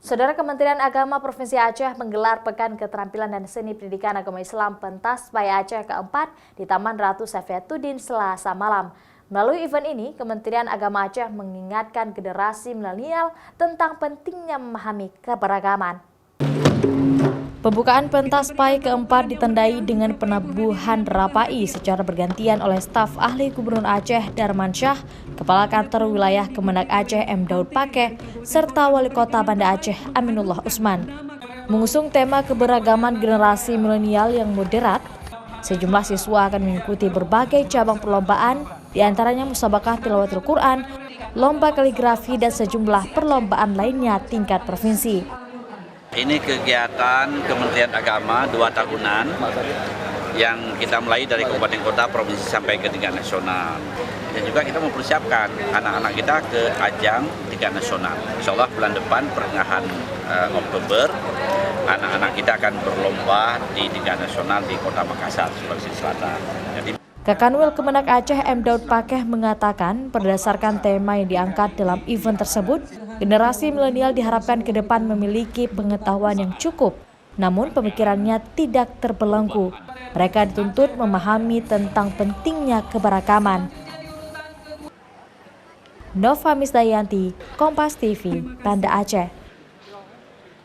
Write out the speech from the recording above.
Saudara, Kementerian Agama Provinsi Aceh menggelar Pekan Keterampilan dan Seni Pendidikan Agama Islam Pentas Paya Aceh keempat di Taman Ratu Saifiatuddin Selasa malam. Melalui event ini, Kementerian Agama Aceh mengingatkan generasi milenial tentang pentingnya memahami keberagaman. Pembukaan pentas PAI keempat ditandai dengan penabuhan rapai secara bergantian oleh staf ahli Gubernur Aceh Darmansyah, Kepala Kantor Wilayah Kemenak Aceh M. Daud Pakeh, serta Wali Kota Banda Aceh Aminullah Usman. Mengusung tema keberagaman generasi milenial yang moderat, sejumlah siswa akan mengikuti berbagai cabang perlombaan, diantaranya musabakah tilawatul Quran, lomba kaligrafi, dan sejumlah perlombaan lainnya tingkat provinsi. Ini kegiatan Kementerian Agama 2 tahunan yang kita mulai dari kabupaten kota, provinsi sampai ke tingkat nasional. Dan juga kita mempersiapkan anak-anak kita ke ajang tingkat nasional. Insya Allah bulan depan pertengahan Oktober, anak-anak kita akan berlomba di tingkat nasional di Kota Makassar, Sulawesi Selatan. Kakanwil Kemenak Aceh M. Daud Pakeh mengatakan berdasarkan tema yang diangkat dalam event tersebut, generasi milenial diharapkan ke depan memiliki pengetahuan yang cukup, namun pemikirannya tidak terbelenggu. Mereka dituntut memahami tentang pentingnya keberagaman. Nova Misdayanti, Kompas TV, Banda Aceh.